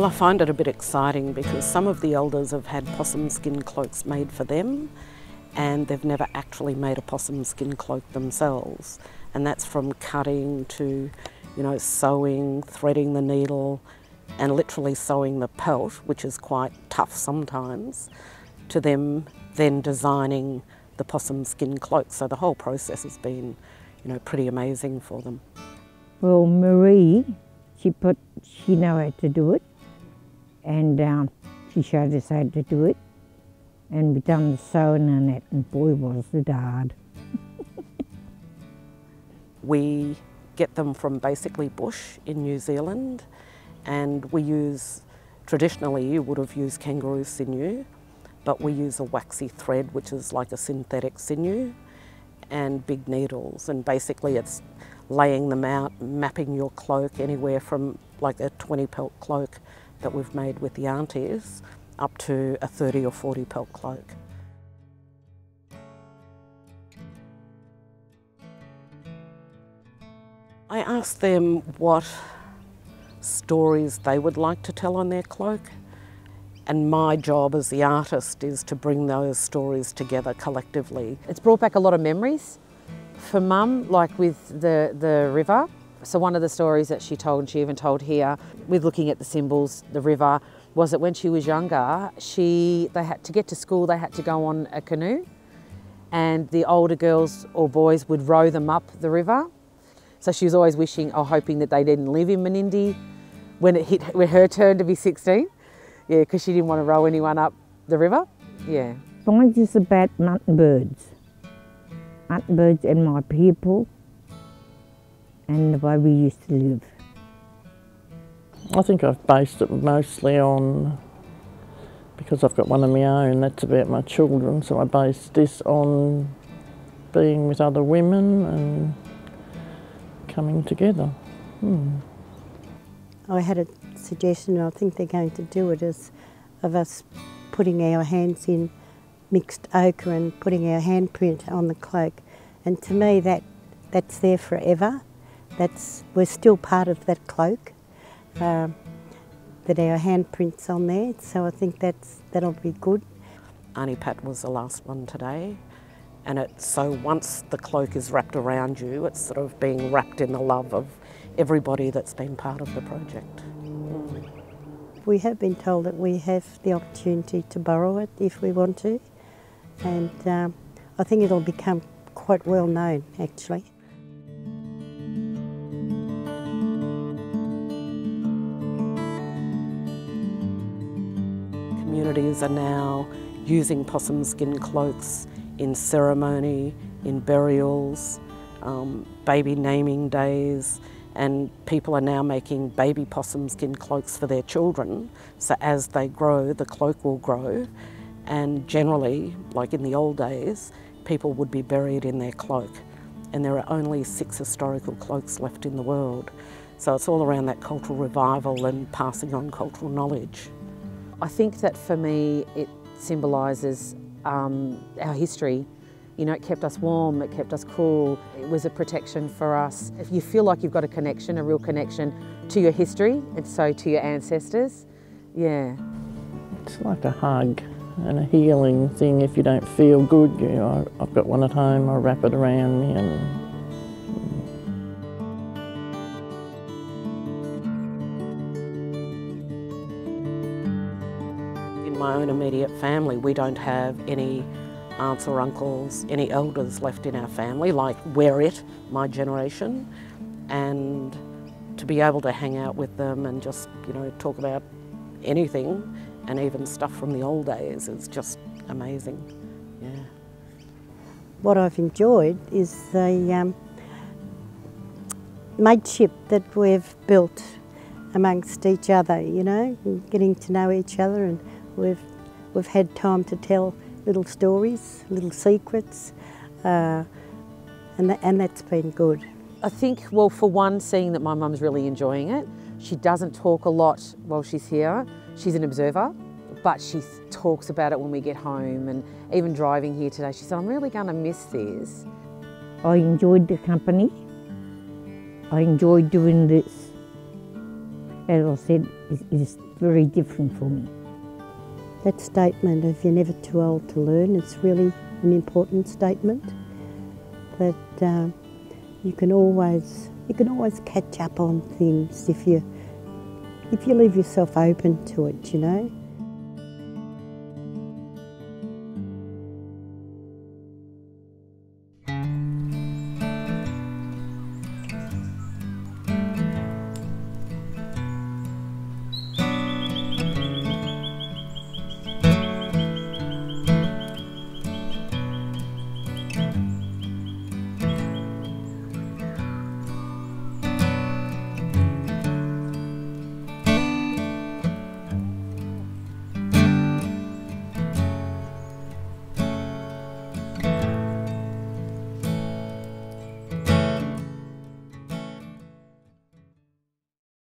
Well, I find it a bit exciting because some of the elders have had possum skin cloaks made for them and they've never actually made a possum skin cloak themselves. And that's from cutting to, sewing, threading the needle and literally sewing the pelt, which is quite tough sometimes, to them then designing the possum skin cloak. So the whole process has been, pretty amazing for them. Well, Marie, she know how to do it, and she showed us how to do it, and we done the sewing and that, and boy was it hard. We get them from basically bush in New Zealand, and we use, traditionally you would have used kangaroo sinew, but we use a waxy thread, which is like a synthetic sinew, and big needles, and basically it's laying them out, mapping your cloak anywhere from like a 20 pelt cloak that we've made with the aunties up to a 30 or 40 pelt cloak. I asked them what stories they would like to tell on their cloak, and my job as the artist is to bring those stories together collectively. It's brought back a lot of memories for Mum, like with the river. So one of the stories that she told, and she even told here, with looking at the symbols, the river, was that when she was younger, they had to get to school, they had to go on a canoe, and the older girls or boys would row them up the river. So she was always wishing or hoping that they didn't live in Menindee when it hit her turn to be 16. Yeah, because she didn't want to row anyone up the river. Yeah. Mine's just about mutton birds. Mutton birds and my people and the way we used to live. I think I've based it mostly on, because I've got one of my own, that's about my children, so I based this on being with other women and coming together. I had a suggestion, and I think they're going to do it, is of us putting our hands in mixed ochre and putting our handprint on the cloak. And to me that's there forever. We're still part of that cloak, that our handprint's on there, so I think that'll be good. Auntie Pat was the last one today, and so once the cloak is wrapped around you, it's sort of being wrapped in the love of everybody that's been part of the project. We have been told that we have the opportunity to borrow it if we want to, and I think it'll become quite well known actually. Communities are now using possum skin cloaks in ceremony, in burials, baby naming days, and people are now making baby possum skin cloaks for their children. So as they grow, the cloak will grow, and generally, like in the old days, people would be buried in their cloak, and there are only 6 historical cloaks left in the world. So it's all around that cultural revival and passing on cultural knowledge. I think that for me it symbolises our history. It kept us warm, it kept us cool, it was a protection for us. If you feel like you've got a connection, a real connection to your history and so to your ancestors, yeah. It's like a hug and a healing thing. If you don't feel good, I've got one at home, I wrap it around me and in my own immediate family, we don't have any aunts or uncles, any elders left in our family, like we're it, my generation, and to be able to hang out with them and just, talk about anything and even stuff from the old days is just amazing, yeah. What I've enjoyed is the mateship that we've built amongst each other, and getting to know each other, and we've had time to tell little stories, little secrets, and that's been good. I think, well, for one, seeing that my mum's really enjoying it. She doesn't talk a lot while she's here. She's an observer, but she talks about it when we get home, and even driving here today, she said, I'm really going to miss this. I enjoyed the company. I enjoyed doing this. As I said, it's very different for me. That statement of you're never too old to learn is really an important statement. That you can always catch up on things if you leave yourself open to it, you know.